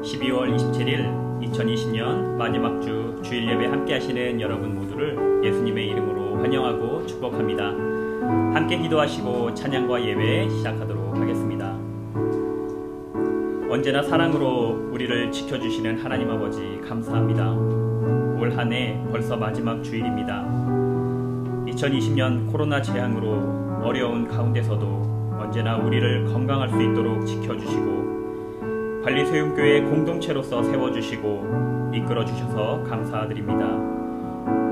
12월 27일 2020년 마지막 주 주일 예배 함께 하시는 여러분 모두를 예수님의 이름으로 환영하고 축복합니다. 함께 기도하시고 찬양과 예배 시작하도록 하겠습니다. 언제나 사랑으로 우리를 지켜주시는 하나님 아버지 감사합니다. 올 한 해 벌써 마지막 주일입니다. 2020년 코로나 재앙으로 어려운 가운데서도 언제나 우리를 건강할 수 있도록 지켜주시고 관리소용교회 공동체로서 세워주시고 이끌어주셔서 감사드립니다.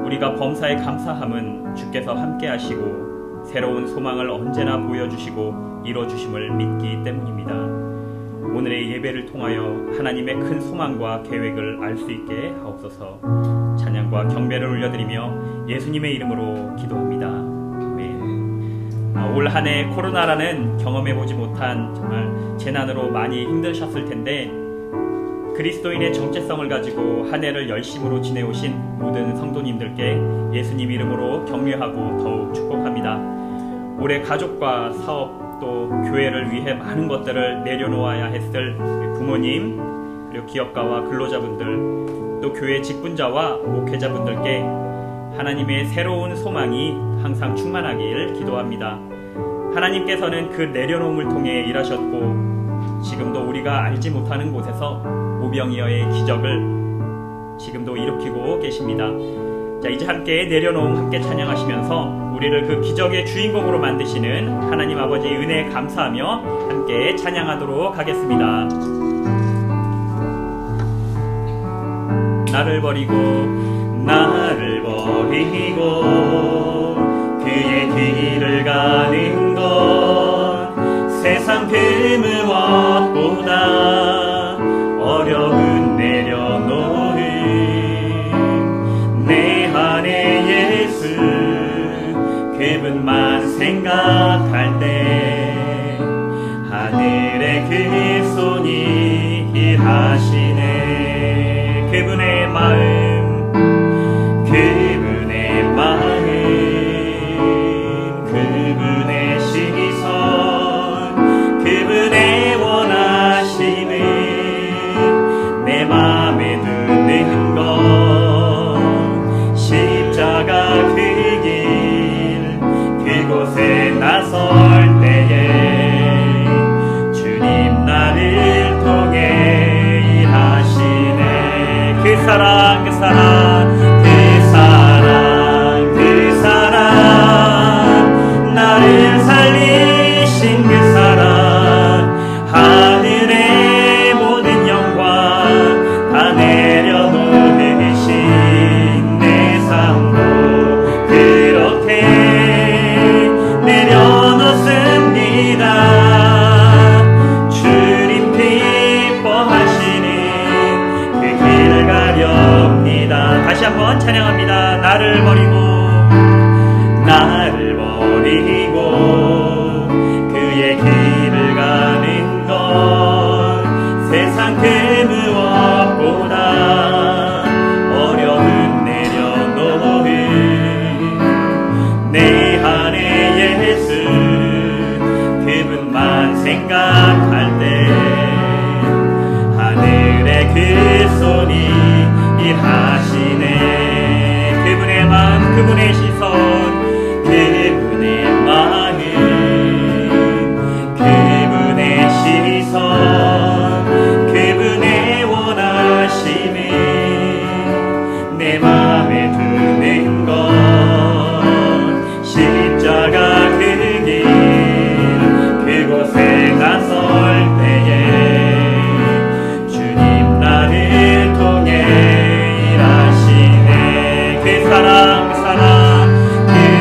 우리가 범사에 감사함은 주께서 함께 하시고 새로운 소망을 언제나 보여주시고 이뤄주심을 믿기 때문입니다. 오늘의 예배를 통하여 하나님의 큰 소망과 계획을 알 수 있게 하옵소서. 찬양과 경배를 올려드리며 예수님의 이름으로 기도합니다. 올 한 해 코로나라는 경험해보지 못한 정말 재난으로 많이 힘드셨을 텐데 그리스도인의 정체성을 가지고 한 해를 열심으로 지내오신 모든 성도님들께 예수님 이름으로 격려하고 더욱 축복합니다. 올해 가족과 사업 또 교회를 위해 많은 것들을 내려놓아야 했을 부모님 그리고 기업가와 근로자분들 또 교회 직분자와 목회자분들께 하나님의 새로운 소망이 항상 충만하길 기도합니다. 하나님께서는 그 내려놓음을 통해 일하셨고 지금도 우리가 알지 못하는 곳에서 오병이어의 기적을 지금도 일으키고 계십니다. 자, 이제 함께 내려놓음 함께 찬양하시면서 우리를 그 기적의 주인공으로 만드시는 하나님 아버지의 은혜에 감사하며 함께 찬양하도록 하겠습니다. 나를 버리고 그의 길을 가는 것 세상 그 무엇보다 어려운 내려놓음 내 안에 예수 그분만 생각할 때 하늘의 그 손이 일하시네. 그분의 마음 그분의 시선 그분의 원하심을 내 맘에 두는 것 십자가 그 길 그곳에 나설 때에 주님 나를 통해 일하시네. 그 사랑 나를 살리신 그 사랑 하늘의 모든 영광 다 내려놓으신 내 삶도 그렇게 내려놓습니다. 주님 기뻐하시는 그 길을 가렵니다. 다시 한번 찬양합니다. 나를 버리고 그의 길을 가는 것 세상 그 무엇보다 어려운 내려놓음 내 안에 예수 그분만 생각할 때 하늘의 그 손이 일하시네. 그분의 마음 그분의 시선 그분의 마음 그분의 시선 그분의 원하심을 내 맘에 두는 것 십자가 그 길 그곳에 나설 때에 주님 나를 통해 일하시네. 그 사랑 그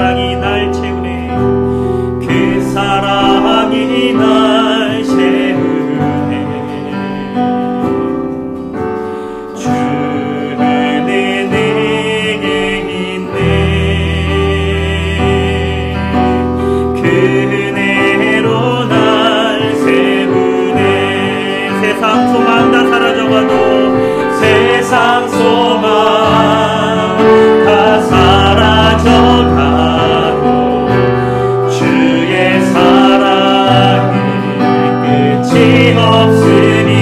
사랑이 날 채우네. 그 사랑이 날 채우네. 주 은혜 내게 있네. 그 은혜로 날 세우네. 세상 소망 다 사라져가도 세상 소망 다 사라져가도 주의 사랑은 끝이 없으니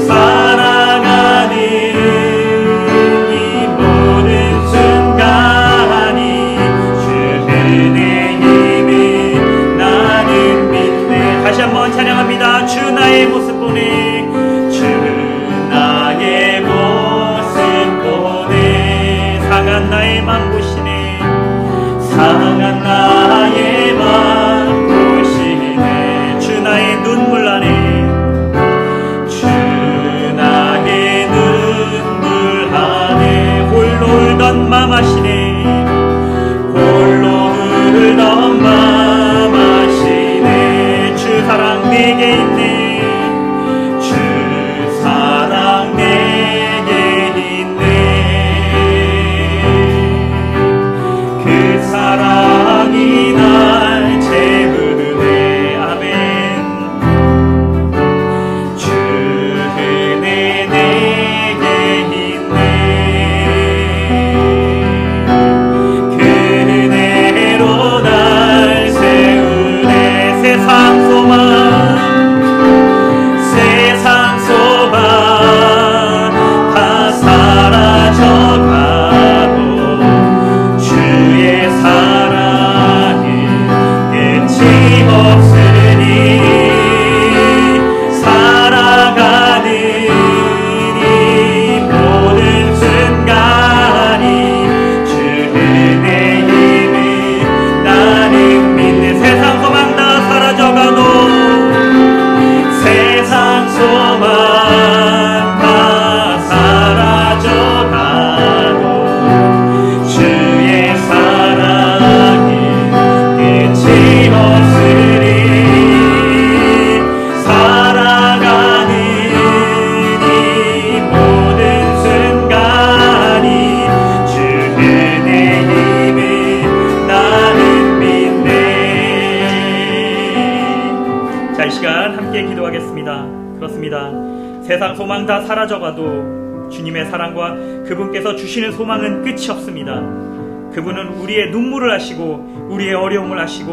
사랑하는 이 모든 순간이 주 은혜 힘을 나는 믿네. 다시 한번 찬양합니다. 주 나의 모습 보네. 주 나의 모습 보네. 상한 나의 맘 보시네. 상한 나의 맘 보시네. 주 나의 눈물 나네. 주 나의 눈물 나네. 홀로 울던 맘 아시네. 홀로 울던 맘 아시네. 주 사랑 내게 있네. 사랑이 날 채우네. 아멘. 주 은혜 내게 있네. 그 은혜로 날 세우네. 세상 소망 다 사라져가도 주의 사랑은 끝이 없으니 살아가는 이 모든 순간이 주 은혜 힘을 나는 믿네. 세상 소망 다 사라져가도 세상 소망 다 사라져가도 주의 사랑은 끝이 없으니 살아가는 이 모든 순간이 주 은혜 힘을 나는 믿네. 자, 이 시간 함께 기도하겠습니다. 그렇습니다. 세상 소망 다 사라져가도 주님의 사랑과 그분께서 주시는 소망은 끝이 없습니다. 그분은 우리의 눈물을 아시고 우리의 어려움을 아시고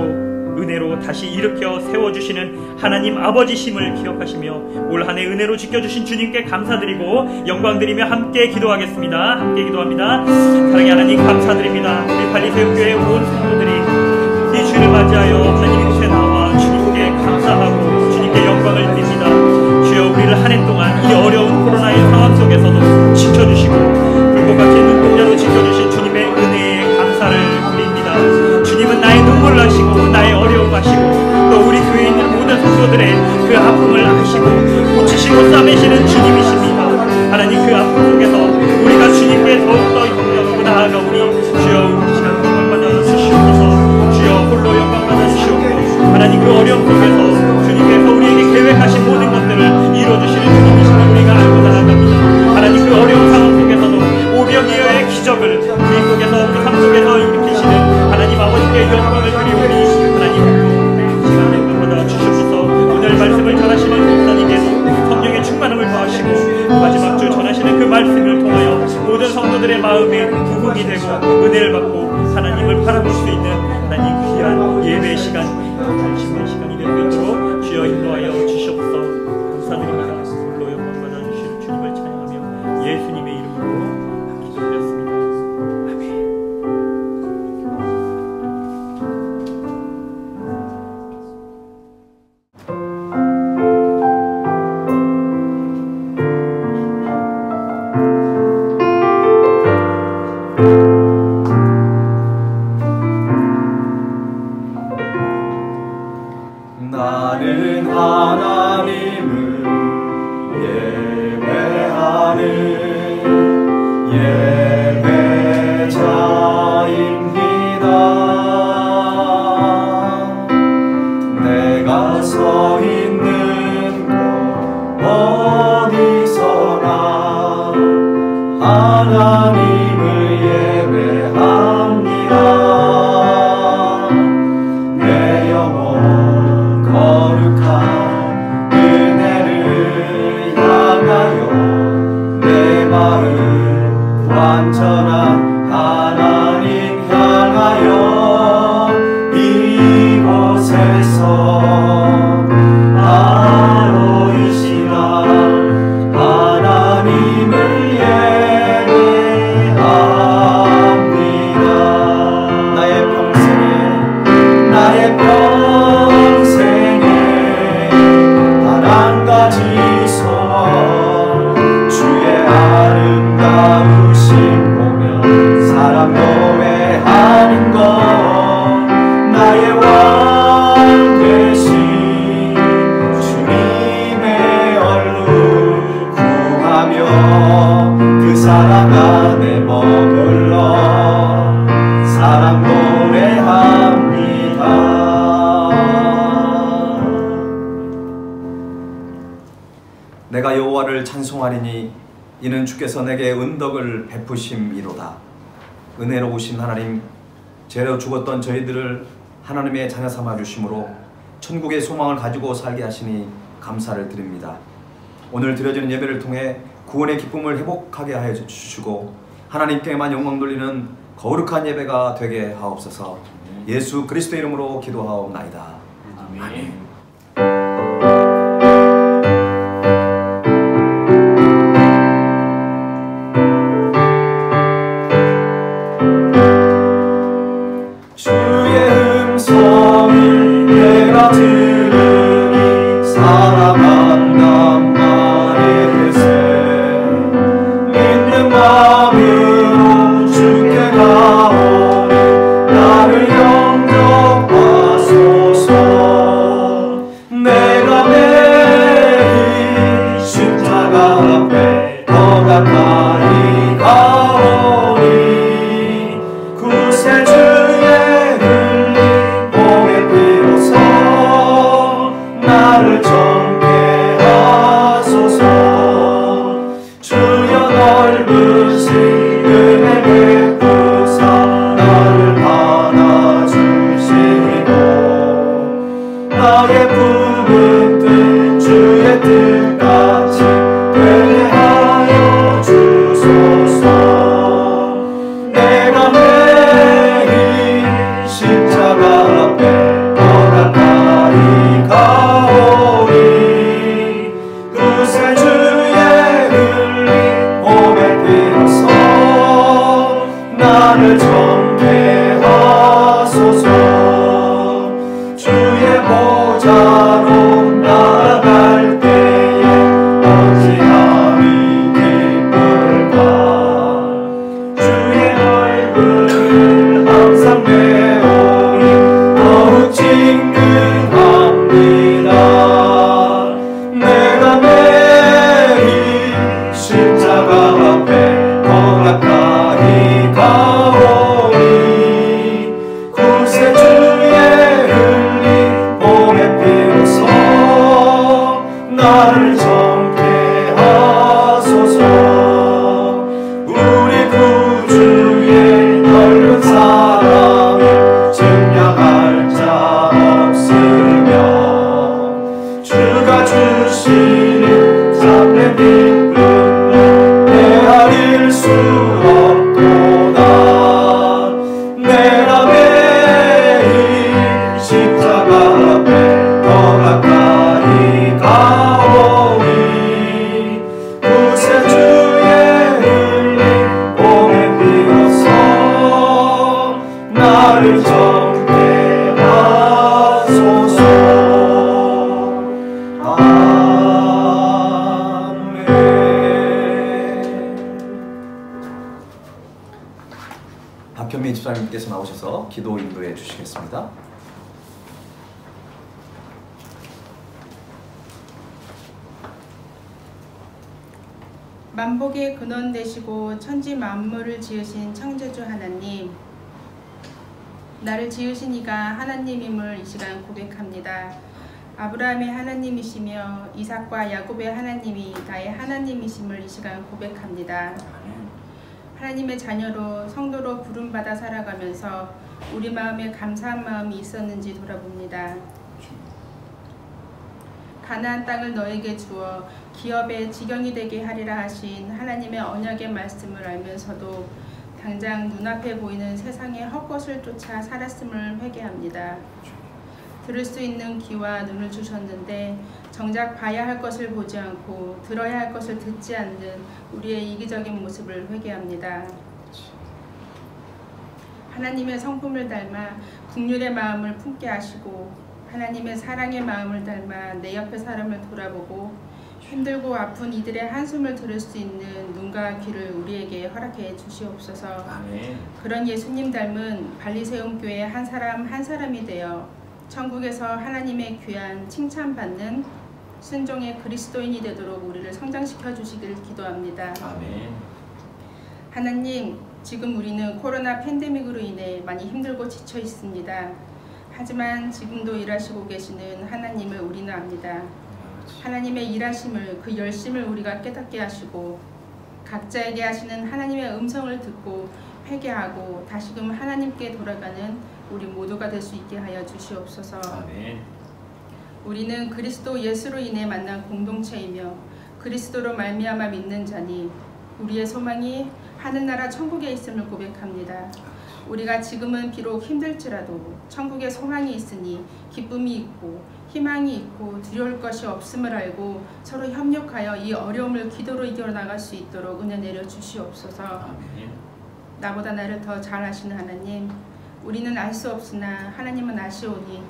은혜로 다시 일으켜 세워주시는 하나님 아버지심을 기억하시며 올 한 해 은혜로 지켜주신 주님께 감사드리고 영광드리며 함께 기도하겠습니다. 함께 기도합니다. 사랑의 하나님 감사드립니다. 우리 발리새우교회 온 성도들이 이 주를 맞이하여 하나님 이곳에 나와 주님께 감사하고 주님께 영광을 드립니다. 주여 우리를 한 해 동안 이 어려운 코로나의 상황 속에서도 지켜주시고 불꽃 같은 눈동자로 지켜주신 주님의 은혜에 감사를 드립니다. 주님은 나의 눈물을 아시고 나의 어려움을 아시고 또 우리 교회에 있는 모든 성도들의 그 아픔을 아시고 고치시고 싸매시는 주님이십니다. 하나님 그 아픔 속에서 우리가 주님께 더욱더 영광하고 나아가오니 주여 우리 시간 영광 받아주시옵소서. 주여 홀로 영광 받아주시옵소서. 하나님 그 어려움 속에서 주님께서 우리에게 계획하신 모든 것들을 이루어주시는 주님이심을 우리가 알고 나아갑니다. 하나님 그 어려운 상황 속에서도 오병이어의 기적을 우리 속에서 그 삶 속에서 일으키시는 하나님 아버지께 영광을 드리오니 하나님 그 시간 영광 받아주시옵소서. 오늘 말씀을 전하시는 목사님께서 성령의 충만함을 더하시고 마지막 주 전하시는 그 말씀을 통하여 모든 성도들의 마음에 부흥이 되고 은혜를 받고 하나님을 바라볼 수 있는 하나님 귀한 예배 시간 전심의 시간이 될 수 있도록 주여 인도하여 주시옵소서. 감사드립니다. 홀로 영광 받아주시는 주님을 찬양하며 예수님의 이름으로 기도드렸습니다. 아멘. 내가 여호와를 찬송하리니 이는 주께서 내게 은덕을 베푸심이로다. 은혜로우신 하나님, 죄로 죽었던 저희들을 하나님의 자녀 삼아 주심으로 천국의 소망을 가지고 살게 하시니 감사를 드립니다. 오늘 드려지는 예배를 통해 구원의 기쁨을 회복하게 하여 주시고 하나님께만 영광 돌리는 거룩한 예배가 되게 하옵소서. 예수 그리스도 이름으로 기도하옵나이다. 아멘. 박현민 집사님께서 나오셔서 기도 인도해 주시겠습니다. 만복의 근원 되시고 천지 만물을 지으신 창조주 하나님, 나를 지으신 이가 하나님임을 이 시간 고백합니다. 아브라함의 하나님이시며 이삭과 야곱의 하나님이 나의 하나님이심을 이 시간 고백합니다. 하나님의 자녀로 성도로 부름받아 살아가면서 우리 마음에 감사한 마음이 있었는지 돌아봅니다. 가나안 땅을 너에게 주어 기업의 지경이 되게 하리라 하신 하나님의 언약의 말씀을 알면서도 당장 눈앞에 보이는 세상의 헛것을 쫓아 살았음을 회개합니다. 들을 수 있는 귀와 눈을 주셨는데 정작 봐야 할 것을 보지 않고 들어야 할 것을 듣지 않는 우리의 이기적인 모습을 회개합니다. 하나님의 성품을 닮아 긍휼의 마음을 품게 하시고 하나님의 사랑의 마음을 닮아 내 옆에 사람을 돌아보고 힘들고 아픈 이들의 한숨을 들을 수 있는 눈과 귀를 우리에게 허락해 주시옵소서. 아멘. 그런 예수님 닮은 발리세움 교회 한 사람 한 사람이 되어 천국에서 하나님의 귀한 칭찬받는 순종의 그리스도인이 되도록 우리를 성장시켜 주시길 기도합니다. 아멘. 하나님, 지금 우리는 코로나 팬데믹으로 인해 많이 힘들고 지쳐 있습니다. 하지만 지금도 일하시고 계시는 하나님을 우리는 압니다. 하나님의 일하심을, 그 열심을 우리가 깨닫게 하시고 각자에게 하시는 하나님의 음성을 듣고 회개하고 다시금 하나님께 돌아가는 우리 모두가 될 수 있게 하여 주시옵소서. 아멘. 우리는 그리스도 예수로 인해 만난 공동체이며 그리스도로 말미암아 믿는 자니 우리의 소망이 하늘나라 천국에 있음을 고백합니다. 우리가 지금은 비록 힘들지라도 천국에 소망이 있으니 기쁨이 있고 희망이 있고 두려울 것이 없음을 알고 서로 협력하여 이 어려움을 기도로 이겨나갈 수 있도록 은혜 내려 주시옵소서. 아멘. 나보다 나를 더 잘 아시는 하나님, 우리는 알 수 없으나 하나님은 아시오니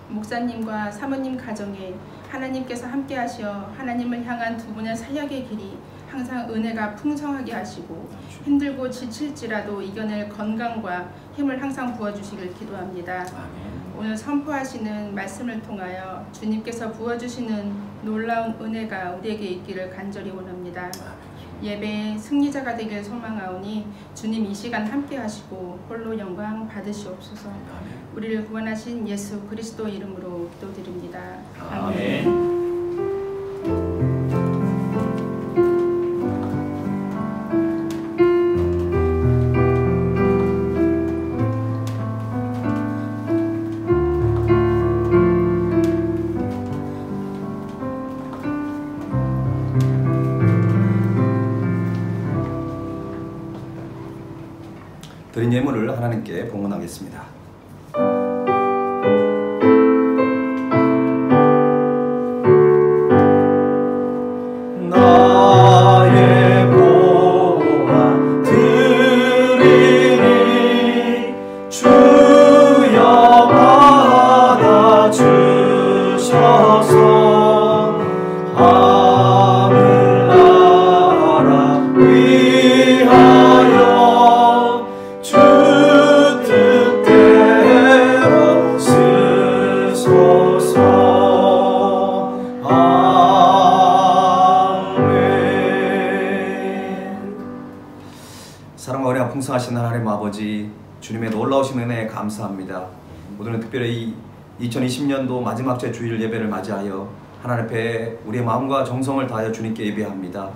목사님과 사모님 가정에 하나님께서 함께 하시어 하나님을 향한 두 분의 사역의 길이 항상 은혜가 풍성하게 하시고 힘들고 지칠지라도 이겨낼 건강과 힘을 항상 부어주시길 기도합니다. 아멘. 오늘 선포하시는 말씀을 통하여 주님께서 부어주시는 놀라운 은혜가 우리에게 있기를 간절히 원합니다. 예배의 승리자가 되길 소망하오니 주님 이 시간 함께 하시고 홀로 영광 받으시옵소서. 우리를 구원하신 예수 그리스도 이름으로 기도드립니다. 아멘. 드린 예물을 하나님께 봉헌하겠습니다. 나의 보화 드리니 주여 받아주셔서 하늘나라 위하여 주 뜻대로 쓰소서. 아멘. 사랑과 은혜가 풍성하신 하나님 아버지, 주님의 놀라우신 은혜에 감사합니다. 오늘은 특별히 2020년도 마지막 제 주일 예배를 맞이하여 하나님 앞에 우리의 마음과 정성을 다하여 주님께 예배합니다.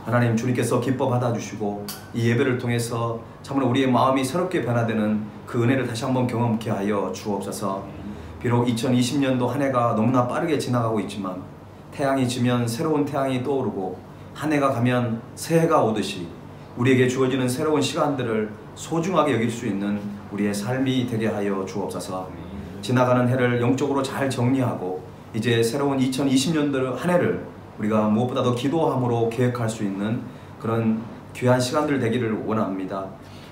하나님, 주님께서 기뻐 받아주시고 이 예배를 통해서 참으로 우리의 마음이 새롭게 변화되는 그 은혜를 다시 한번 경험케 하여 주옵소서. 비록 2020년도 한 해가 너무나 빠르게 지나가고 있지만 태양이 지면 새로운 태양이 떠오르고 한 해가 가면 새해가 오듯이 우리에게 주어지는 새로운 시간들을 소중하게 여길 수 있는 우리의 삶이 되게 하여 주옵소서. 지나가는 해를 영적으로 잘 정리하고 이제 새로운 2020년도 한 해를 우리가 무엇보다도 기도함으로 계획할 수 있는 그런 귀한 시간들 되기를 원합니다.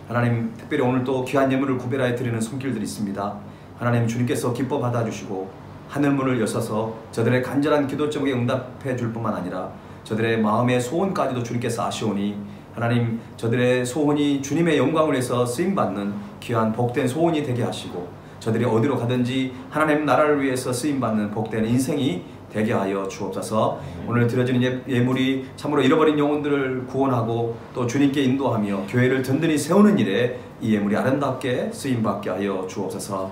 하나님, 특별히 오늘 또 귀한 예물을 구별하여 드리는 손길들이 있습니다. 하나님, 주님께서 기뻐 받아주시고 하늘문을 여셔서 저들의 간절한 기도 제목에 응답해 줄 뿐만 아니라 저들의 마음의 소원까지도 주님께서 아시오니 하나님, 저들의 소원이 주님의 영광을 위해서 쓰임받는 귀한 복된 소원이 되게 하시고 저들이 어디로 가든지 하나님 나라를 위해서 쓰임받는 복된 인생이 되게 하여 주옵소서. 오늘 드려지는 예물이 참으로 잃어버린 영혼들을 구원하고 또 주님께 인도하며 교회를 든든히 세우는 일에 이 예물이 아름답게 쓰임받게 하여 주옵소서.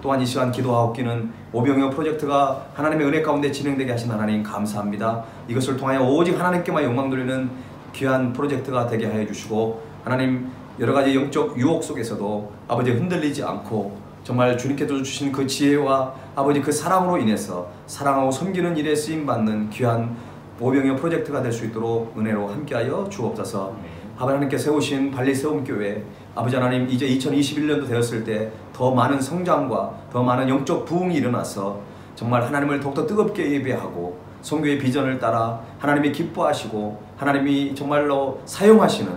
또한 이 시간 기도하옵기는 오병이어 프로젝트가 하나님의 은혜 가운데 진행되게 하신 하나님 감사합니다. 이것을 통하여 오직 하나님께만 영광 돌리는 귀한 프로젝트가 되게 하여 주시고 하나님, 여러가지 영적 유혹 속에서도 아버지 흔들리지 않고 정말 주님께서 주신 그 지혜와 아버지 그 사랑으로 인해서 사랑하고 섬기는 일에 쓰임받는 귀한 오병이어 프로젝트가 될 수 있도록 은혜로 함께하여 주옵소서. 하나님께 세우신 발리세움교회 아버지 하나님, 이제 2021년도 되었을 때 더 많은 성장과 더 많은 영적 부흥이 일어나서 정말 하나님을 더욱더 뜨겁게 예배하고 선교의 비전을 따라 하나님이 기뻐하시고 하나님이 정말로 사용하시는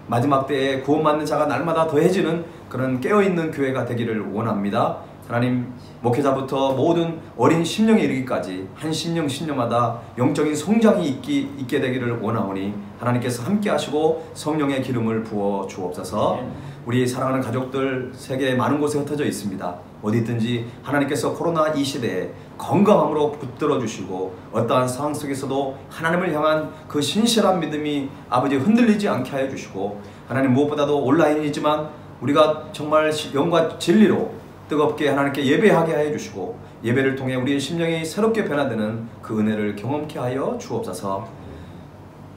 마지막 때에 구원받는 자가 날마다 더해지는 그런 깨어있는 교회가 되기를 원합니다. 하나님, 목회자부터 모든 어린 심령에 이르기까지 한 심령 심령마다 영적인 성장이 있게 되기를 원하오니 하나님께서 함께 하시고 성령의 기름을 부어 주옵소서. 우리 사랑하는 가족들 세계 많은 곳에 흩어져 있습니다. 어디 있든지 하나님께서 코로나 이 시대에 건강함으로 붙들어 주시고 어떠한 상황 속에서도 하나님을 향한 그 신실한 믿음이 아버지 흔들리지 않게 하여 주시고, 하나님 무엇보다도 온라인이지만 우리가 정말 영과 진리로 뜨겁게 하나님께 예배하게 하여 주시고 예배를 통해 우리의 심령이 새롭게 변화되는 그 은혜를 경험케 하여 주옵소서.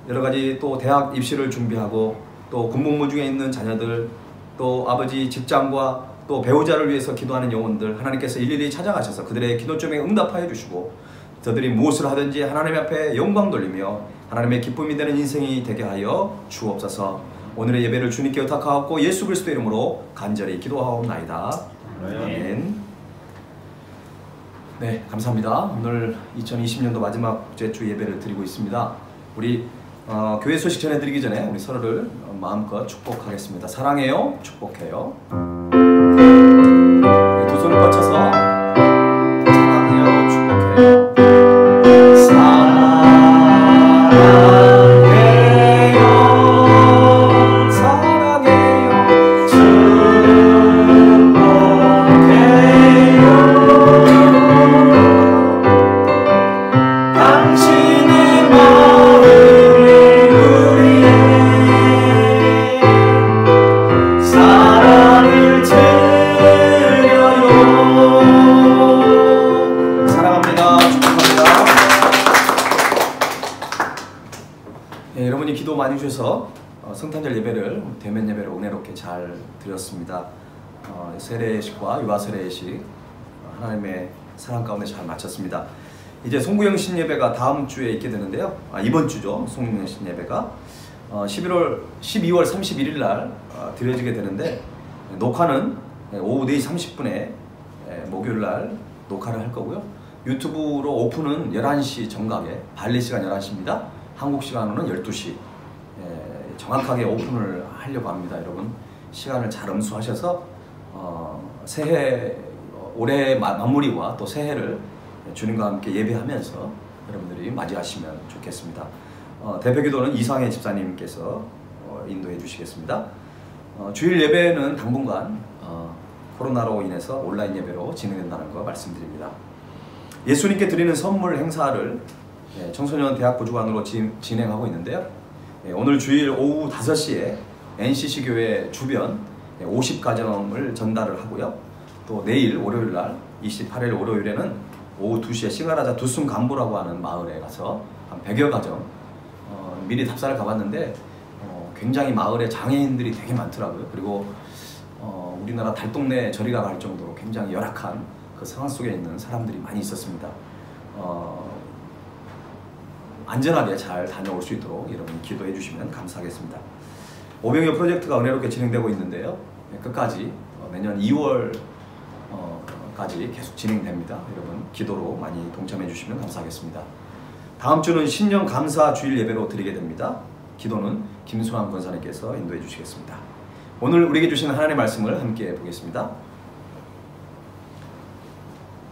여러가지 또 대학 입시를 준비하고 또 군복무 중에 있는 자녀들, 또 아버지 직장과 또 배우자를 위해서 기도하는 영혼들 하나님께서 일일이 찾아가셔서 그들의 기도점에 응답하여 주시고 저들이 무엇을 하든지 하나님 앞에 영광 돌리며 하나님의 기쁨이 되는 인생이 되게 하여 주옵소서. 오늘의 예배를 주님께 의탁하옵고 예수 그리스도의 이름으로 간절히 기도하옵나이다. 아멘. 네, 감사합니다. 오늘 2020년도 마지막 주 예배를 드리고 있습니다. 우리 교회 소식 전해드리기 전에 우리 서로를 마음껏 축복하겠습니다. 사랑해요, 축복해요. 두 손을 뻗쳐서 사랑해요, 축복해요. 많이 주셔서 성탄절 예배를 대면 예배를 은혜롭게 잘 드렸습니다. 세례식과 유아 세례식 하나님의 사랑 가운데 잘 마쳤습니다. 이제 송구영신 예배가 다음 주에 있게 되는데요. 이번 주죠. 송구영신 예배가 12월 31일 날 드려지게 되는데 녹화는 오후 4시 30분에 목요일 날 녹화를 할 거고요. 유튜브로 오픈은 11시 정각에 발리 시간 11시입니다. 한국 시간으로는 12시 정확하게 오픈을 하려고 합니다. 여러분 시간을 잘 엄수하셔서 새해 올해 마무리와 또 새해를 주님과 함께 예배하면서 여러분들이 맞이하시면 좋겠습니다. 대표기도는 이상해 집사님께서 인도해 주시겠습니다. 주일 예배는 당분간 코로나로 인해서 온라인 예배로 진행된다는 거 말씀드립니다. 예수님께 드리는 선물 행사를 청소년 대학부 주관으로 진행하고 있는데요. 오늘 주일 오후 5시에 NCC 교회 주변 50가정을 전달을 하고요. 또 내일 월요일 날 28일 월요일에는 오후 2시에 싱가라자 두순 간부라고 하는 마을에 가서 한 100여 가정 미리 답사를 가봤는데 굉장히 마을에 장애인들이 되게 많더라고요. 그리고 우리나라 달동네 저리가 갈 정도로 굉장히 열악한 그 상황 속에 있는 사람들이 많이 있었습니다. 안전하게 잘 다녀올 수 있도록 여러분 기도해 주시면 감사하겠습니다. 오병이어 프로젝트가 은혜롭게 진행되고 있는데요. 끝까지 내년 2월까지 계속 진행됩니다. 여러분 기도로 많이 동참해 주시면 감사하겠습니다. 다음 주는 신년 감사 주일 예배로 드리게 됩니다. 기도는 김수환 권사님께서 인도해 주시겠습니다. 오늘 우리에게 주신 하나님의 말씀을 함께 보겠습니다.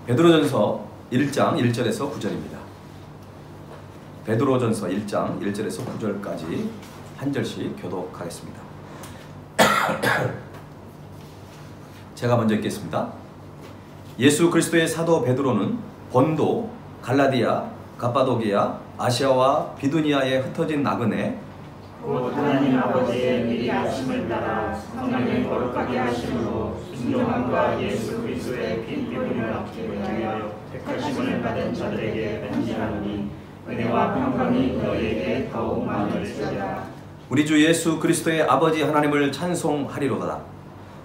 베드로전서 1장 1절에서 9절입니다. 베드로전서 1장 1절에서 9절까지 한 절씩 교독하겠습니다. 제가 먼저 읽겠습니다. 예수 그리스도의 사도 베드로는 본도, 갈라디아, 갑바도기아, 아시아와 비두니아에 흩어진 나그네 곧 하나님 아버지의 미리 하심을 따라 성령의 거룩하게 하심으로 순종함과 예수 그리스도의 피 피부림을 얻기 위하여 택하심을 받은 자들에게 편지하노니 은혜와 평강이 너희에게 더욱 많을지어다. 우리 주 예수 그리스도의 아버지 하나님을 찬송하리로다.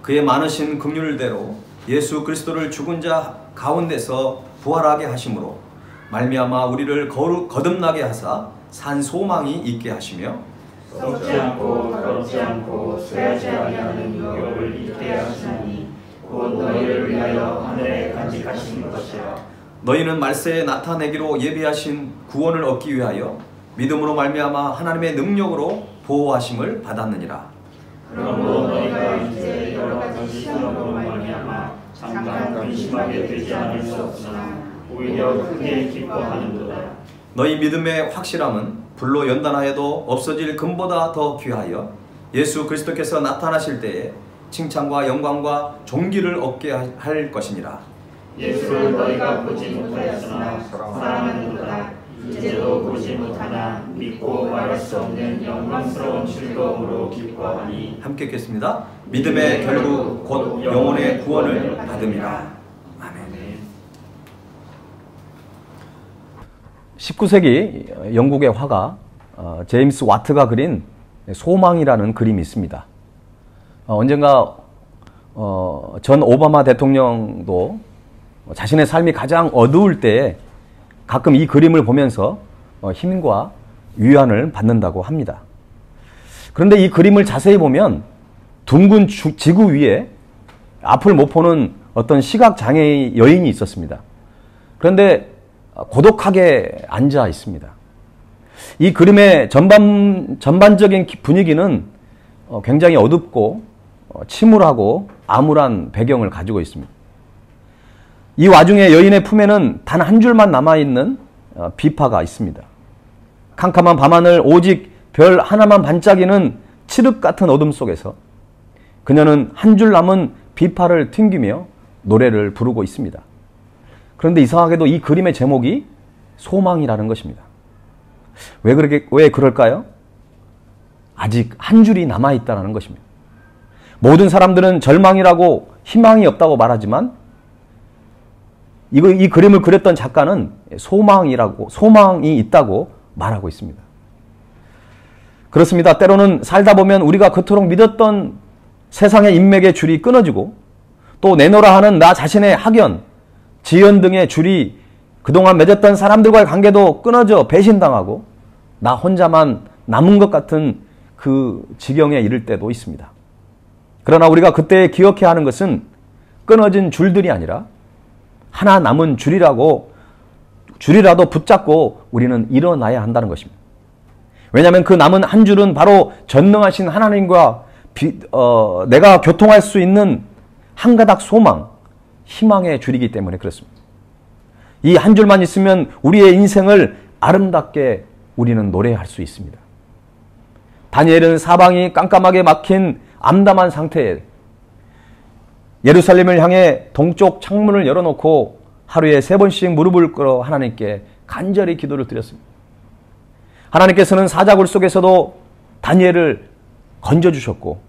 그의 많으신 긍휼대로 예수 그리스도를 죽은 자 가운데서 부활하게 하심으로 말미암아 우리를 거듭나게 하사 산 소망이 있게 하시며 썩지 않고 더럽지 않고 쇠하지 아니하는 유업을 잊게 하시나니 곧 너희를 위하여 하늘에 간직하신 것이라. 너희는 말세에 나타내기로 예비하신 구원을 얻기 위하여 믿음으로 말미암아 하나님의 능력으로 보호하심을 받았느니라. 그러므로 너희가 이제 여러 가지 시험으로 말미암아 잠깐 근심하게 되지 않을 수 없으나 오히려 크게 기뻐하는도다. 너희 믿음의 확실함은 불로 연단하여도 없어질 금보다 더 귀하여 예수 그리스도께서 나타나실 때에 칭찬과 영광과 존귀를 얻게 할 것이니라. 예수를 너희가 보지 못하였으나 사랑하는도다. 이제도 보지 못하나 믿고 말할 수 없는 영광스러운 즐거움으로 기뻐하니. 함께 읽겠습니다. 믿음의 결국 곧 영혼의 구원을 받음이라. 아멘. 19세기 영국의 화가 제임스 와트가 그린 소망이라는 그림이 있습니다. 언젠가 전 오바마 대통령도 자신의 삶이 가장 어두울 때에 가끔 이 그림을 보면서 힘과 위안을 받는다고 합니다. 그런데 이 그림을 자세히 보면 둥근 지구 위에 앞을 못 보는 어떤 시각장애의 여인이 있었습니다. 그런데 고독하게 앉아 있습니다. 이 그림의 전반적인 분위기는 굉장히 어둡고 침울하고 암울한 배경을 가지고 있습니다. 이 와중에 여인의 품에는 단 한 줄만 남아있는 비파가 있습니다. 캄캄한 밤하늘 오직 별 하나만 반짝이는 칠흑 같은 어둠 속에서 그녀는 한 줄 남은 비파를 튕기며 노래를 부르고 있습니다. 그런데 이상하게도 이 그림의 제목이 소망이라는 것입니다. 왜 그럴까요? 아직 한 줄이 남아있다는 것입니다. 모든 사람들은 절망이라고 희망이 없다고 말하지만 이 그림을 그렸던 작가는 소망이 있다고 말하고 있습니다. 그렇습니다. 때로는 살다 보면 우리가 그토록 믿었던 세상의 인맥의 줄이 끊어지고 또 내놓으라 하는 나 자신의 학연, 지연 등의 줄이 그동안 맺었던 사람들과의 관계도 끊어져 배신당하고 나 혼자만 남은 것 같은 그 지경에 이를 때도 있습니다. 그러나 우리가 그때 기억해야 하는 것은 끊어진 줄들이 아니라 하나 남은 줄이라도 붙잡고 우리는 일어나야 한다는 것입니다. 왜냐하면 그 남은 한 줄은 바로 전능하신 하나님과 내가 교통할 수 있는 한 가닥 소망, 희망의 줄이기 때문에 그렇습니다. 이 한 줄만 있으면 우리의 인생을 아름답게 우리는 노래할 수 있습니다. 다니엘은 사방이 깜깜하게 막힌 암담한 상태에 예루살렘을 향해 동쪽 창문을 열어놓고 하루에 3번씩 무릎을 꿇어 하나님께 간절히 기도를 드렸습니다. 하나님께서는 사자굴 속에서도 다니엘을 건져주셨고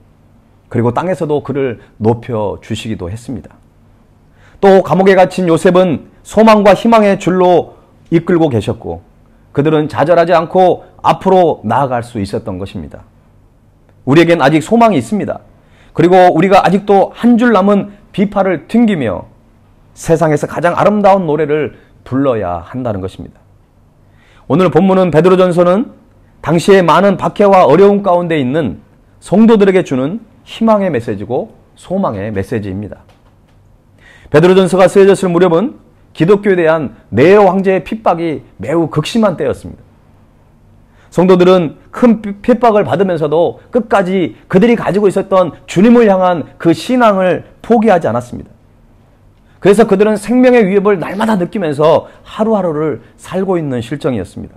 그리고 땅에서도 그를 높여주시기도 했습니다. 또 감옥에 갇힌 요셉은 소망과 희망의 줄로 이끌고 계셨고 그들은 좌절하지 않고 앞으로 나아갈 수 있었던 것입니다. 우리에겐 아직 소망이 있습니다. 그리고 우리가 아직도 한 줄 남은 비파를 튕기며 세상에서 가장 아름다운 노래를 불러야 한다는 것입니다. 오늘 본문은 베드로전서는 당시의 많은 박해와 어려움 가운데 있는 성도들에게 주는 희망의 메시지고 소망의 메시지입니다. 베드로전서가 쓰여졌을 무렵은 기독교에 대한 네로 황제의 핍박이 매우 극심한 때였습니다. 성도들은 큰 핍박을 받으면서도 끝까지 그들이 가지고 있었던 주님을 향한 그 신앙을 포기하지 않았습니다. 그래서 그들은 생명의 위협을 날마다 느끼면서 하루하루를 살고 있는 실정이었습니다.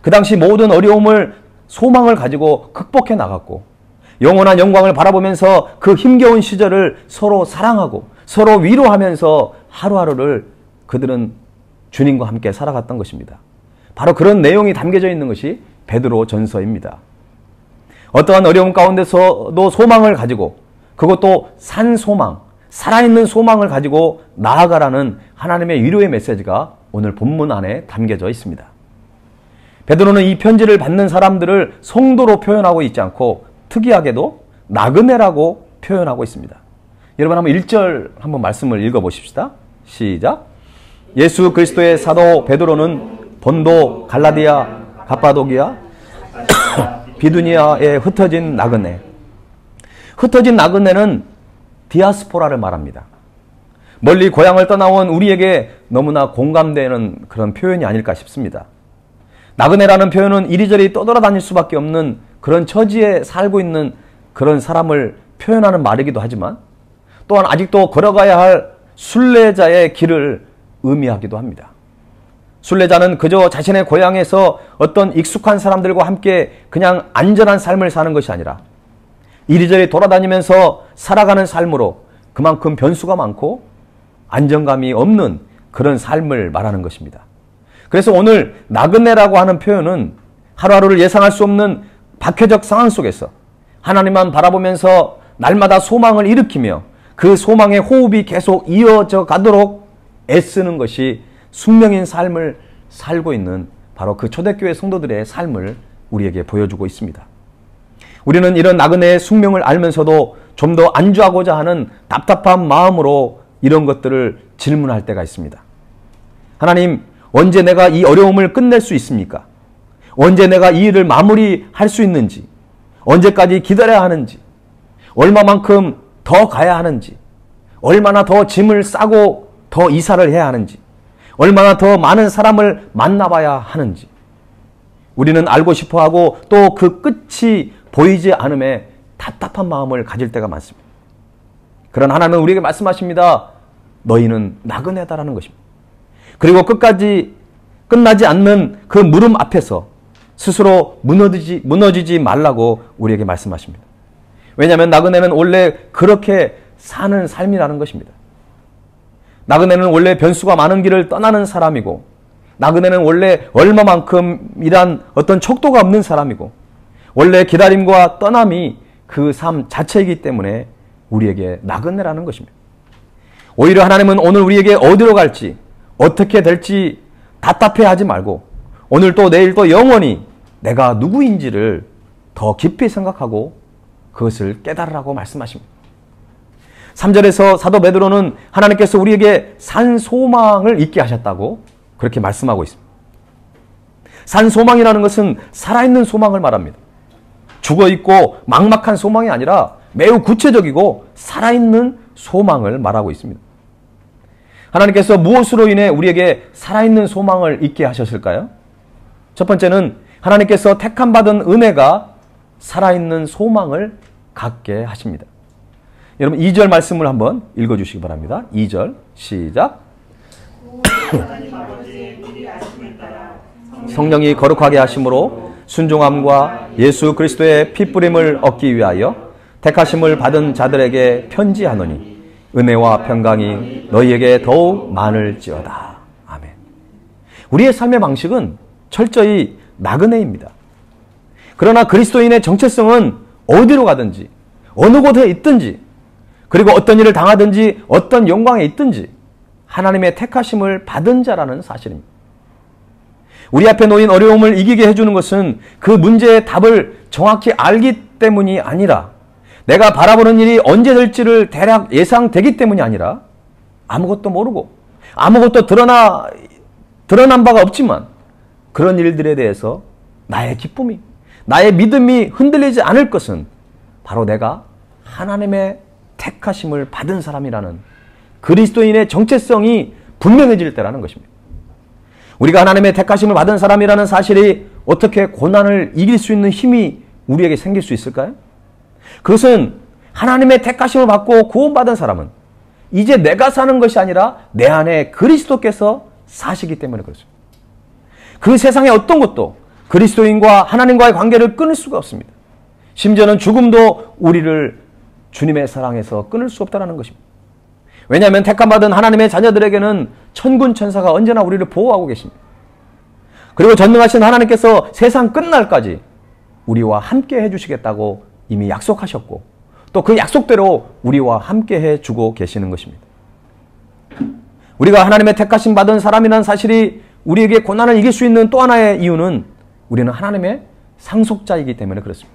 그 당시 모든 어려움을 소망을 가지고 극복해 나갔고 영원한 영광을 바라보면서 그 힘겨운 시절을 서로 사랑하고 서로 위로하면서 하루하루를 그들은 주님과 함께 살아갔던 것입니다. 바로 그런 내용이 담겨져 있는 것이 베드로 전서입니다. 어떠한 어려움 가운데서도 소망을 가지고 그것도 산 소망, 살아있는 소망을 가지고 나아가라는 하나님의 위로의 메시지가 오늘 본문 안에 담겨져 있습니다. 베드로는 이 편지를 받는 사람들을 성도로 표현하고 있지 않고 특이하게도 나그네라고 표현하고 있습니다. 여러분 한번 1절 한번 말씀을 읽어보십시다. 시작. 예수 그리스도의 사도 베드로는 본도, 갈라디아, 갑바도기아, 비두니아에 흩어진 나그네. 흩어진 나그네는 디아스포라를 말합니다. 멀리 고향을 떠나온 우리에게 너무나 공감되는 그런 표현이 아닐까 싶습니다. 나그네라는 표현은 이리저리 떠돌아다닐 수밖에 없는 그런 처지에 살고 있는 그런 사람을 표현하는 말이기도 하지만 또한 아직도 걸어가야 할 순례자의 길을 의미하기도 합니다. 순례자는 그저 자신의 고향에서 어떤 익숙한 사람들과 함께 그냥 안전한 삶을 사는 것이 아니라 이리저리 돌아다니면서 살아가는 삶으로 그만큼 변수가 많고 안정감이 없는 그런 삶을 말하는 것입니다. 그래서 오늘 나그네라고 하는 표현은 하루하루를 예상할 수 없는 박해적 상황 속에서 하나님만 바라보면서 날마다 소망을 일으키며 그 소망의 호흡이 계속 이어져 가도록 애쓰는 것이 숙명인 삶을 살고 있는 바로 그 초대교회 성도들의 삶을 우리에게 보여주고 있습니다. 우리는 이런 나그네의 숙명을 알면서도 좀 더 안주하고자 하는 답답한 마음으로 이런 것들을 질문할 때가 있습니다. 하나님, 언제 내가 이 어려움을 끝낼 수 있습니까? 언제 내가 이 일을 마무리할 수 있는지, 언제까지 기다려야 하는지, 얼마만큼 더 가야 하는지, 얼마나 더 짐을 싸고 더 이사를 해야 하는지, 얼마나 더 많은 사람을 만나봐야 하는지 우리는 알고 싶어하고 또 그 끝이 보이지 않음에 답답한 마음을 가질 때가 많습니다. 그러나 하나님은 우리에게 말씀하십니다. 너희는 나그네다라는 것입니다. 그리고 끝나지 않는 그 물음 앞에서 스스로 무너지지 말라고 우리에게 말씀하십니다. 왜냐하면 나그네는 원래 그렇게 사는 삶이라는 것입니다. 나그네는 원래 변수가 많은 길을 떠나는 사람이고, 나그네는 원래 얼마만큼이란 어떤 척도가 없는 사람이고, 원래 기다림과 떠남이 그 삶 자체이기 때문에 우리에게 나그네라는 것입니다. 오히려 하나님은 오늘 우리에게 어디로 갈지, 어떻게 될지 답답해하지 말고 오늘 또 내일 또 영원히 내가 누구인지를 더 깊이 생각하고 그것을 깨달으라고 말씀하십니다. 3절에서 사도 베드로는 하나님께서 우리에게 산 소망을 있게 하셨다고 그렇게 말씀하고 있습니다. 산 소망이라는 것은 살아있는 소망을 말합니다. 죽어있고 막막한 소망이 아니라 매우 구체적이고 살아있는 소망을 말하고 있습니다. 하나님께서 무엇으로 인해 우리에게 살아있는 소망을 있게 하셨을까요? 첫 번째는 하나님께서 택함받은 은혜가 살아있는 소망을 갖게 하십니다. 여러분 2절 말씀을 한번 읽어주시기 바랍니다. 2절 시작. 성령이 거룩하게 하심으로 순종함과 예수 그리스도의 핏부림을 얻기 위하여 택하심을 받은 자들에게 편지하노니 은혜와 평강이 너희에게 더욱 많을지어다. 아멘. 우리의 삶의 방식은 철저히 나그네입니다. 그러나 그리스도인의 정체성은 어디로 가든지 어느 곳에 있든지 그리고 어떤 일을 당하든지 어떤 영광에 있든지 하나님의 택하심을 받은 자라는 사실입니다. 우리 앞에 놓인 어려움을 이기게 해주는 것은 그 문제의 답을 정확히 알기 때문이 아니라 내가 바라보는 일이 언제 될지를 대략 예상되기 때문이 아니라 아무것도 모르고 아무것도 드러난 바가 없지만 그런 일들에 대해서 나의 기쁨이 나의 믿음이 흔들리지 않을 것은 바로 내가 하나님의 택하심을 받은 사람이라는 그리스도인의 정체성이 분명해질 때라는 것입니다. 우리가 하나님의 택하심을 받은 사람이라는 사실이 어떻게 고난을 이길 수 있는 힘이 우리에게 생길 수 있을까요? 그것은 하나님의 택하심을 받고 구원받은 사람은 이제 내가 사는 것이 아니라 내 안에 그리스도께서 사시기 때문에 그렇습니다. 그 세상의 어떤 것도 그리스도인과 하나님과의 관계를 끊을 수가 없습니다. 심지어는 죽음도 우리를 주님의 사랑에서 끊을 수 없다는 것입니다. 왜냐하면 택함받은 하나님의 자녀들에게는 천군 천사가 언제나 우리를 보호하고 계십니다. 그리고 전능하신 하나님께서 세상 끝날까지 우리와 함께 해주시겠다고 이미 약속하셨고 또 그 약속대로 우리와 함께 해주고 계시는 것입니다. 우리가 하나님의 택하심 받은 사람이라는 사실이 우리에게 고난을 이길 수 있는 또 하나의 이유는 우리는 하나님의 상속자이기 때문에 그렇습니다.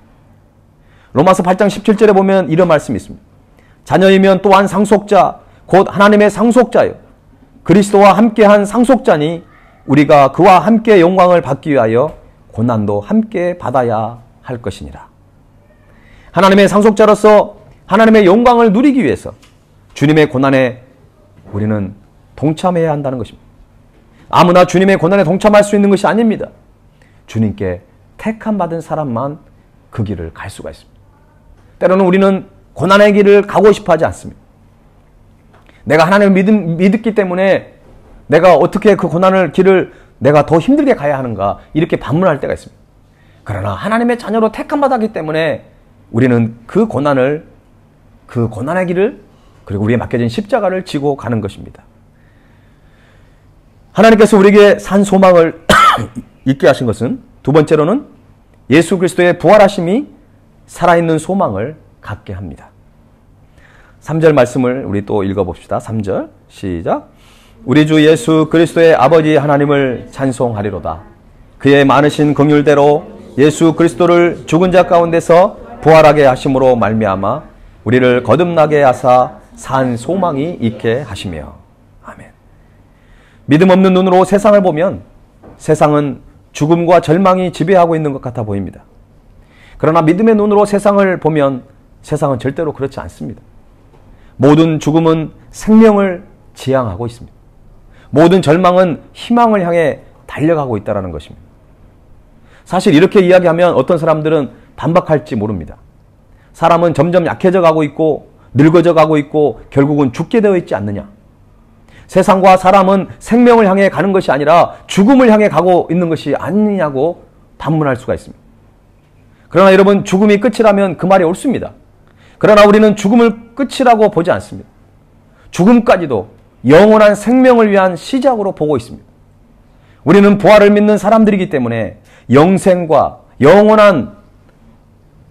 로마서 8장 17절에 보면 이런 말씀이 있습니다. 자녀이면 또한 상속자 곧 하나님의 상속자요 그리스도와 함께한 상속자니 우리가 그와 함께 영광을 받기 위하여 고난도 함께 받아야 할 것이니라. 하나님의 상속자로서 하나님의 영광을 누리기 위해서 주님의 고난에 우리는 동참해야 한다는 것입니다. 아무나 주님의 고난에 동참할 수 있는 것이 아닙니다. 주님께 택함받은 사람만 그 길을 갈 수가 있습니다. 때로는 우리는 고난의 길을 가고 싶어 하지 않습니다. 내가 하나님을 믿기 때문에 내가 어떻게 그 고난의 길을 내가 더 힘들게 가야 하는가 이렇게 반문할 때가 있습니다. 그러나 하나님의 자녀로 택함받았기 때문에 우리는 그 고난의 길을 그리고 우리에 맡겨진 십자가를 지고 가는 것입니다. 하나님께서 우리에게 산 소망을 있게 하신 것은 두 번째로는 예수 그리스도의 부활하심이 살아있는 소망을 갖게 합니다. 3절 말씀을 우리 또 읽어봅시다. 3절 시작. 우리 주 예수 그리스도의 아버지 하나님을 찬송하리로다. 그의 많으신 긍휼대로 예수 그리스도를 죽은 자 가운데서 부활하게 하심으로 말미암아 우리를 거듭나게 하사 산 소망이 있게 하시며. 아멘. 믿음 없는 눈으로 세상을 보면 세상은 죽음과 절망이 지배하고 있는 것 같아 보입니다. 그러나 믿음의 눈으로 세상을 보면 세상은 절대로 그렇지 않습니다. 모든 죽음은 생명을 지향하고 있습니다. 모든 절망은 희망을 향해 달려가고 있다는 것입니다. 사실 이렇게 이야기하면 어떤 사람들은 반박할지 모릅니다. 사람은 점점 약해져 가고 있고 늙어져 가고 있고 결국은 죽게 되어 있지 않느냐. 세상과 사람은 생명을 향해 가는 것이 아니라 죽음을 향해 가고 있는 것이 아니냐고 반문할 수가 있습니다. 그러나 여러분, 죽음이 끝이라면 그 말이 옳습니다. 그러나 우리는 죽음을 끝이라고 보지 않습니다. 죽음까지도 영원한 생명을 위한 시작으로 보고 있습니다. 우리는 부활을 믿는 사람들이기 때문에 영생과 영원한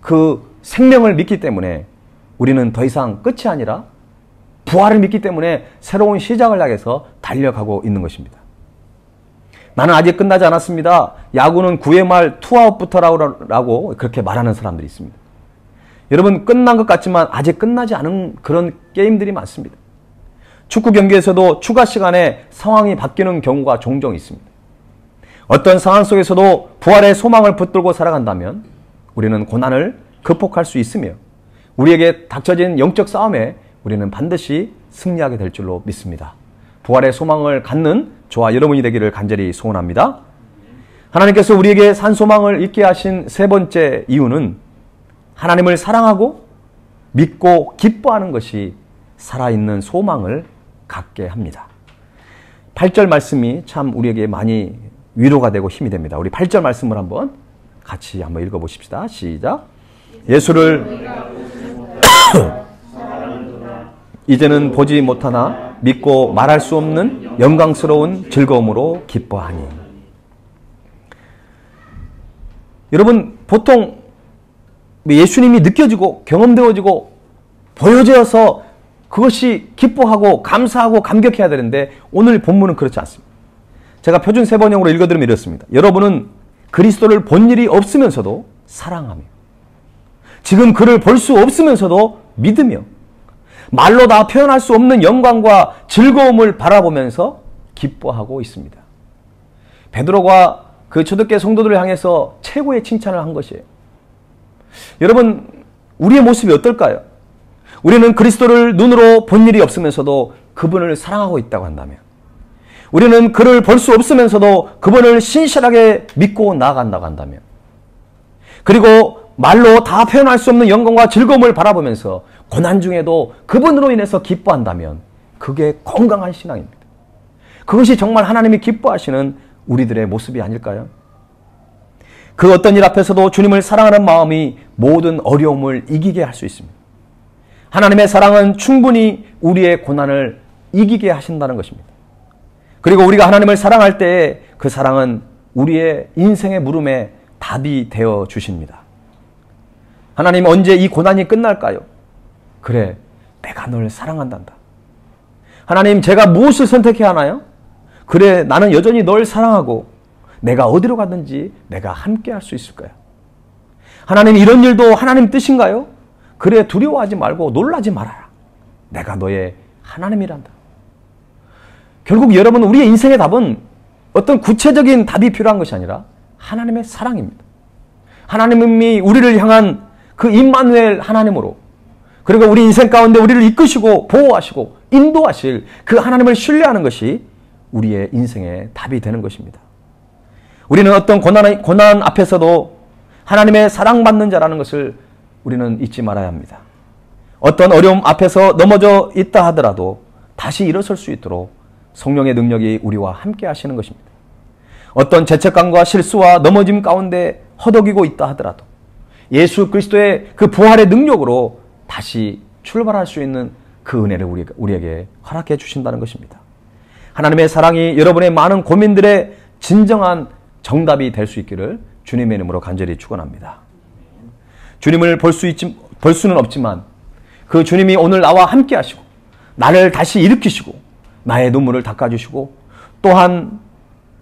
그 생명을 믿기 때문에 우리는 더 이상 끝이 아니라 부활을 믿기 때문에 새로운 시작을 향해서 달려가고 있는 것입니다. 나는 아직 끝나지 않았습니다. 야구는 9회 말 투아웃부터라고 그렇게 말하는 사람들이 있습니다. 여러분, 끝난 것 같지만 아직 끝나지 않은 그런 게임들이 많습니다. 축구 경기에서도 추가 시간에 상황이 바뀌는 경우가 종종 있습니다. 어떤 상황 속에서도 부활의 소망을 붙들고 살아간다면 우리는 고난을 극복할 수 있으며 우리에게 닥쳐진 영적 싸움에 우리는 반드시 승리하게 될 줄로 믿습니다. 부활의 소망을 갖는 저와 여러분이 되기를 간절히 소원합니다. 하나님께서 우리에게 산 소망을 있게 하신 세 번째 이유는 하나님을 사랑하고 믿고 기뻐하는 것이 살아있는 소망을 갖게 합니다. 8절 말씀이 참 우리에게 많이 위로가 되고 힘이 됩니다. 우리 8절 말씀을 한번 같이 한번 읽어보십시다. 시작. 예수를 이제는 보지 못하나 믿고 말할 수 없는 영광스러운 즐거움으로 기뻐하니. 여러분, 보통 예수님이 느껴지고 경험되어지고 보여져서 그것이 기뻐하고 감사하고 감격해야 되는데 오늘 본문은 그렇지 않습니다. 제가 표준 세번역으로 읽어드리면 이렇습니다. 여러분은 그리스도를 본 일이 없으면서도 사랑하며 지금 그를 볼 수 없으면서도 믿으며 말로 다 표현할 수 없는 영광과 즐거움을 바라보면서 기뻐하고 있습니다. 베드로가 그 초대교회 성도들을 향해서 최고의 칭찬을 한 것이에요. 여러분, 우리의 모습이 어떨까요? 우리는 그리스도를 눈으로 본 일이 없으면서도 그분을 사랑하고 있다고 한다면, 우리는 그를 볼 수 없으면서도 그분을 신실하게 믿고 나아간다고 한다면, 그리고 말로 다 표현할 수 없는 영광과 즐거움을 바라보면서 고난 중에도 그분으로 인해서 기뻐한다면 그게 건강한 신앙입니다. 그것이 정말 하나님이 기뻐하시는 우리들의 모습이 아닐까요? 그 어떤 일 앞에서도 주님을 사랑하는 마음이 모든 어려움을 이기게 할 수 있습니다. 하나님의 사랑은 충분히 우리의 고난을 이기게 하신다는 것입니다. 그리고 우리가 하나님을 사랑할 때에 그 사랑은 우리의 인생의 물음에 답이 되어 주십니다. 하나님, 언제 이 고난이 끝날까요? 그래, 내가 널 사랑한단다. 하나님, 제가 무엇을 선택해야 하나요? 그래, 나는 여전히 널 사랑하고 내가 어디로 가든지 내가 함께 할 수 있을 거야. 하나님, 이런 일도 하나님 뜻인가요? 그래, 두려워하지 말고 놀라지 말아라. 내가 너의 하나님이란다. 결국 여러분, 우리의 인생의 답은 어떤 구체적인 답이 필요한 것이 아니라 하나님의 사랑입니다. 하나님이 우리를 향한 그 임마누엘 하나님으로, 그리고 우리 인생 가운데 우리를 이끄시고 보호하시고 인도하실 그 하나님을 신뢰하는 것이 우리의 인생의 답이 되는 것입니다. 우리는 어떤 고난 앞에서도 하나님의 사랑받는 자라는 것을 우리는 잊지 말아야 합니다. 어떤 어려움 앞에서 넘어져 있다 하더라도 다시 일어설 수 있도록 성령의 능력이 우리와 함께 하시는 것입니다. 어떤 죄책감과 실수와 넘어짐 가운데 허덕이고 있다 하더라도 예수 그리스도의 그 부활의 능력으로 다시 출발할 수 있는 그 은혜를 우리에게 허락해 주신다는 것입니다. 하나님의 사랑이 여러분의 많은 고민들의 진정한 정답이 될 수 있기를 주님의 이름으로 간절히 축원합니다. 주님을 볼 수는 없지만 그 주님이 오늘 나와 함께 하시고 나를 다시 일으키시고 나의 눈물을 닦아주시고 또한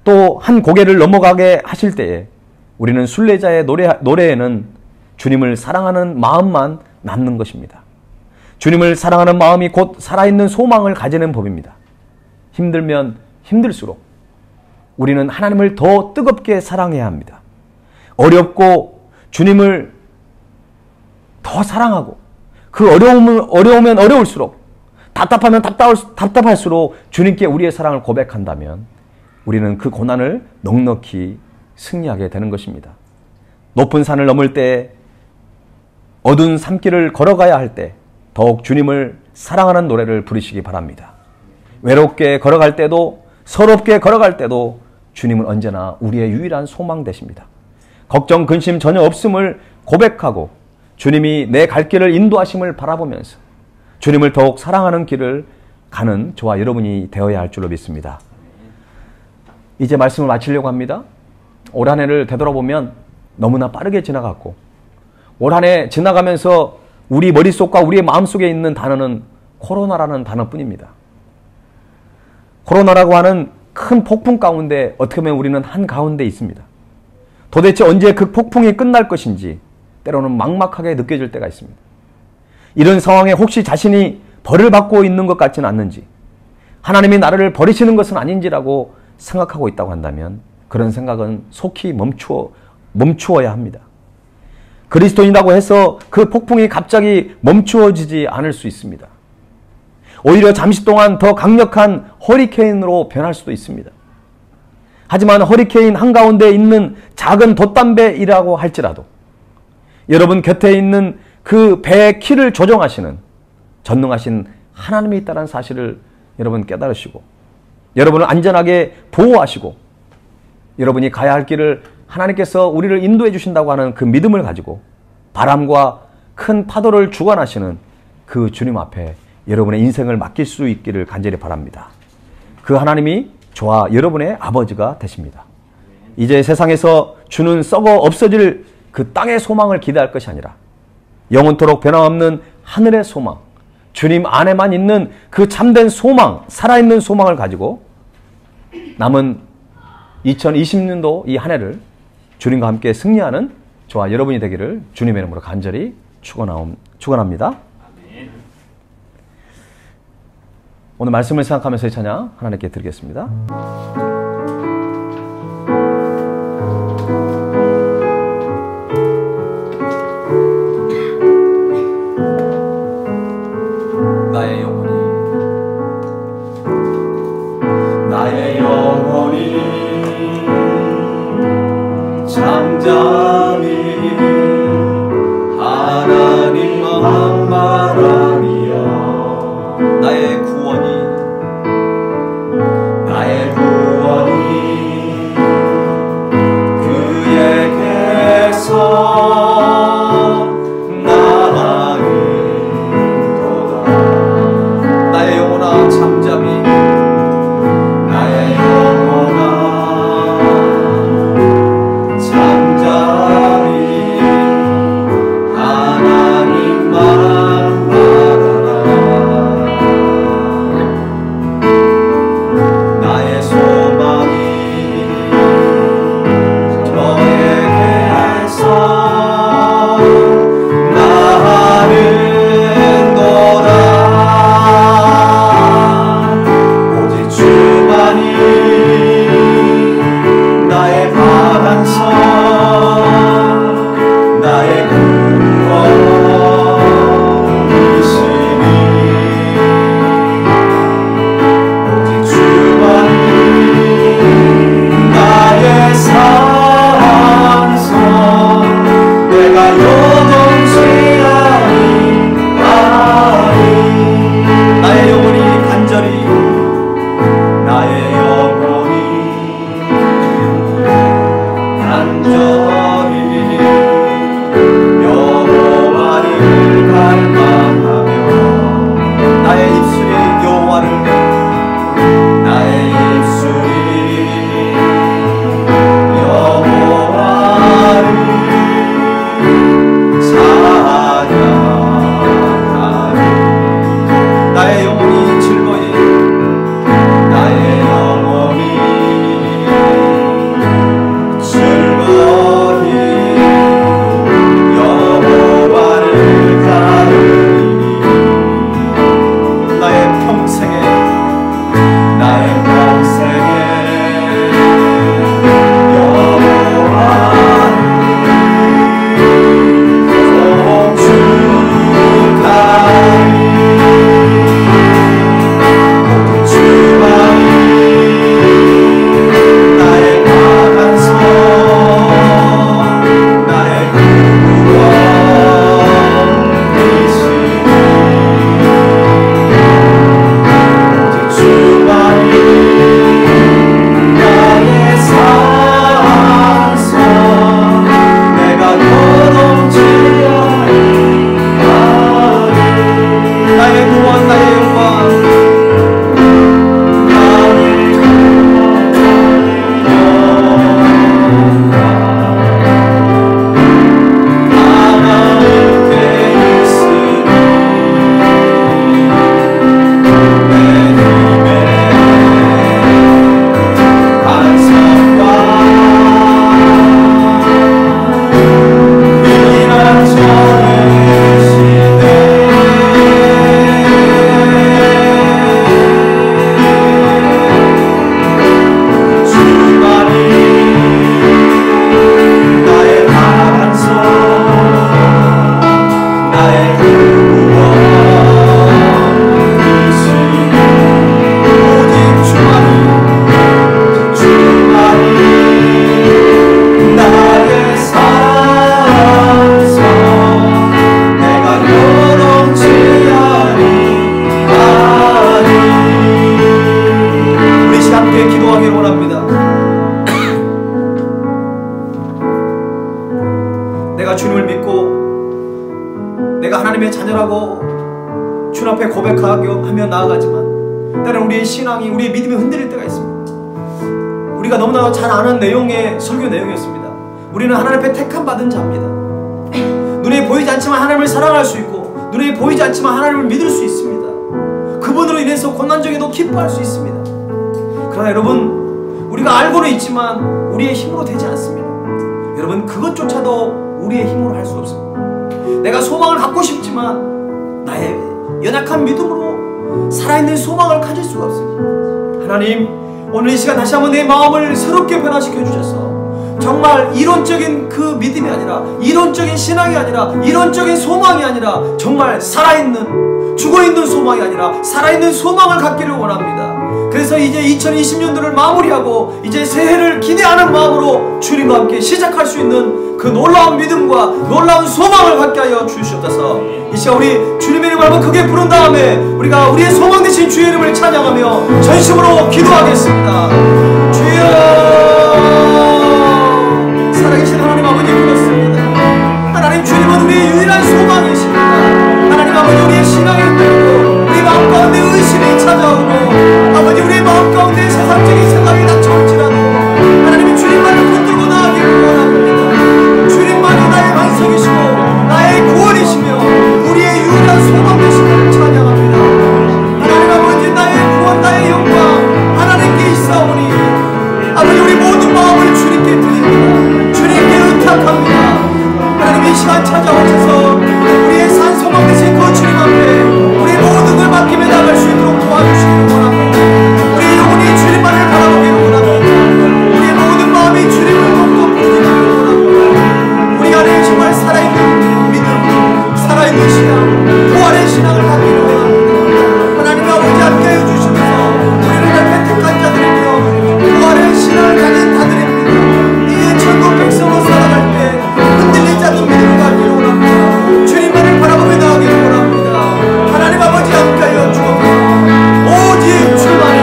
또 한 고개를 넘어가게 하실 때에 우리는 순례자의 노래에는 주님을 사랑하는 마음만 남는 것입니다. 주님을 사랑하는 마음이 곧 살아있는 소망을 가지는 법입니다. 힘들면 힘들수록 우리는 하나님을 더 뜨겁게 사랑해야 합니다. 어렵고 주님을 더 사랑하고 그 어려우면 어려울수록 답답하면 답답할수록 주님께 우리의 사랑을 고백한다면 우리는 그 고난을 넉넉히 승리하게 되는 것입니다. 높은 산을 넘을 때, 어두운 산길을 걸어가야 할 때 더욱 주님을 사랑하는 노래를 부르시기 바랍니다. 외롭게 걸어갈 때도 서럽게 걸어갈 때도 주님은 언제나 우리의 유일한 소망 되십니다. 걱정, 근심 전혀 없음을 고백하고 주님이 내 갈 길을 인도하심을 바라보면서 주님을 더욱 사랑하는 길을 가는 저와 여러분이 되어야 할 줄로 믿습니다. 이제 말씀을 마치려고 합니다. 올 한 해를 되돌아보면 너무나 빠르게 지나갔고 올 한 해 지나가면서 우리 머릿속과 우리의 마음속에 있는 단어는 코로나라는 단어뿐입니다. 코로나라고 하는 큰 폭풍 가운데 어떻게 보면 우리는 한가운데 있습니다. 도대체 언제 그 폭풍이 끝날 것인지 때로는 막막하게 느껴질 때가 있습니다. 이런 상황에 혹시 자신이 벌을 받고 있는 것 같지는 않는지, 하나님이 나를 버리시는 것은 아닌지라고 생각하고 있다고 한다면 그런 생각은 속히 멈추어야 합니다. 그리스도인이라고 해서 그 폭풍이 갑자기 멈추어지지 않을 수 있습니다. 오히려 잠시 동안 더 강력한 허리케인으로 변할 수도 있습니다. 하지만 허리케인 한가운데 있는 작은 돛담배이라고 할지라도 여러분 곁에 있는 그 배의 키를 조정하시는 전능하신 하나님이 있다는 사실을 여러분 깨달으시고 여러분을 안전하게 보호하시고 여러분이 가야 할 길을 하나님께서 우리를 인도해 주신다고 하는 그 믿음을 가지고 바람과 큰 파도를 주관하시는 그 주님 앞에 여러분의 인생을 맡길 수 있기를 간절히 바랍니다. 그 하나님이 저와 여러분의 아버지가 되십니다. 이제 세상에서 주는 썩어 없어질 그 땅의 소망을 기대할 것이 아니라 영원토록 변함없는 하늘의 소망, 주님 안에만 있는 그 참된 소망, 살아있는 소망을 가지고 남은 2020년도 이 한 해를 주님과 함께 승리하는 저와 여러분이 되기를 주님의 이름으로 간절히 축원합니다. 오늘 말씀을 생각하면서 이 찬양 하나님께 드리겠습니다. 나의 영혼이 잠잠히 하나님만 바라며 나의 구원이 그에게서 나가는도다. 나의 영혼아 잠잠히 잠잠히 간절하고 주님 앞에 고백하며 나아가지만 때로는 우리의 신앙이, 우리의 믿음이 흔들릴 때가 있습니다. 우리가 너무나 잘 아는 내용의 설교 내용이었습니다. 우리는 하나님 앞에 택함받은 자입니다. 눈에 보이지 않지만 하나님을 사랑할 수 있고, 눈에 보이지 않지만 하나님을 믿을 수 있습니다. 그분으로 인해서 고난중에도 기뻐할 수 있습니다. 그러나 여러분, 우리가 알고는 있지만 우리의 힘으로 되지 않습니다. 여러분, 그것조차도 우리의 힘으로 할 수 없습니다. 내가 소망을 갖고 싶지만 나의 연약한 믿음으로 살아있는 소망을 가질 수가 없습니다. 하나님, 오늘 이 시간 다시 한번 내 마음을 새롭게 변화시켜 주셔서 정말 이론적인 그 믿음이 아니라, 이론적인 신앙이 아니라, 이론적인 소망이 아니라 정말 살아있는, 죽어있는 소망이 아니라 살아있는 소망을 갖기를 원합니다. 그래서 이제 2020년도를 마무리하고 이제 새해를 기대하는 마음으로 주님과 함께 시작할 수 있는 그 놀라운 믿음과 놀라운 소망을 갖게 하여 주시옵소서. 이 시간 우리 주님의 이름을 한번 크게 부른 다음에 우리가 우리의 소망 되신 주의 이름을 찬양하며 전심으로 기도하겠습니다. 주여, 살아계신 하나님 아버지 불렀습니다. 하나님, 주님은 우리의 유일한 소망이십니다. 하나님 아버지, 우리의 신앙이 흔들리고 우리 마음 가운데 의심이 찾아오고 아버지, 우리의 마음 가운데 세상적인 생각이 닥쳐올지라도 하나님이 주님만을 붙들고 나아가기를 원합니다. 주님만이 나의 반석이시고 나의 구원이시며 우리의 유일한 소망 되심을 찬양합니다. 하나님 아버지, 나의 구원, 나의 영광 하나님께 있사오니 아버지, 우리 모든 마음을 주님께 드립니다. 주님께 의탁합니다. 하나님, 이 시간 찾아오셔서 우리의 산 소망 되신 그 주님 앞에 우리 모든 걸 맡기며 나갈 수 있도록 도와주시기를 원합니다. 우리 영혼이 주님만을 바라보기를 원합니다. 우리의 모든 마음이 주님을 돕고 부르기를 원합니다. 우리 안에 정말 살아있는 믿음, 살아있는 신앙, 부활의 신앙을 갖기를 원합니다. 하나님 아버지, 함께해 주시면서 우리를 택한 자들이며 부활의 신앙을 가진 자들입니다. 이 천국 백성으로 살아갈 때 흔들리지 않는 믿음을 갖기를 원합니다. 주님만을 바라보며 나가기를 원합니다. 하나님 아버지, 함께하여 주옵소서. 오직 주만이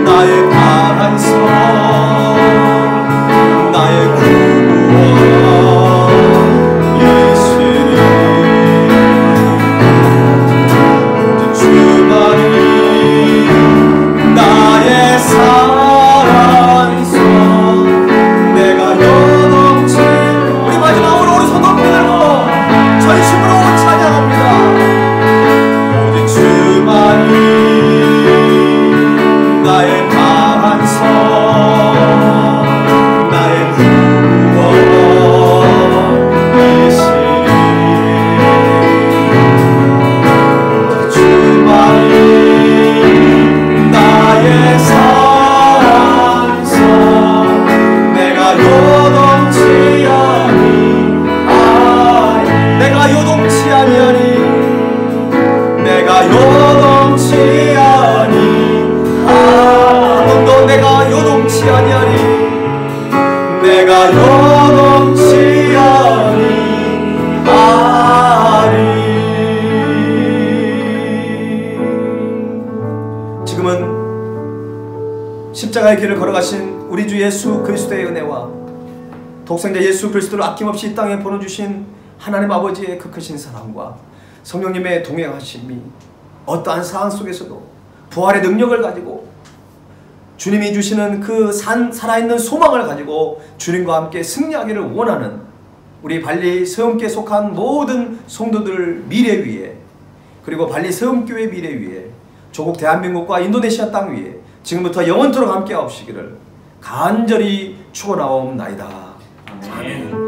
나의 반석, 나의 구원 예수님. 오직 주만이 나의 산성, 내가 여동치. 우리 마지막으로 우리 손 높이 들고 전심으로 찬양합니다. 오직 주만이 나의 반석, 나의 구원 이시니. 오직 주만이 나의 산성, 내가 요동치 아니하니. 내가 요동치 아니하니. 내가 요동치 아니하니. 너 내가 요동치 아니하니. 내가 요동치 아니하니. 지금은 십자가의 길을 걸어가신 우리 주 예수 그리스도의 은혜와 독생자 예수 그리스도를 아낌없이 이 땅에 보내주신 하나님 아버지의 그 크신 사랑과 성령님의 동행하심이 어떠한 상황 속에서도 부활의 능력을 가지고 주님이 주시는 그 살아있는 소망을 가지고 주님과 함께 승리하기를 원하는 우리 발리 세움교에 속한 모든 성도들 미래 위에, 그리고 발리 세움교회 미래 위에, 조국 대한민국과 인도네시아 땅 위에 지금부터 영원토록 함께 하옵시기를 간절히 축원하옵나이다. 아멘.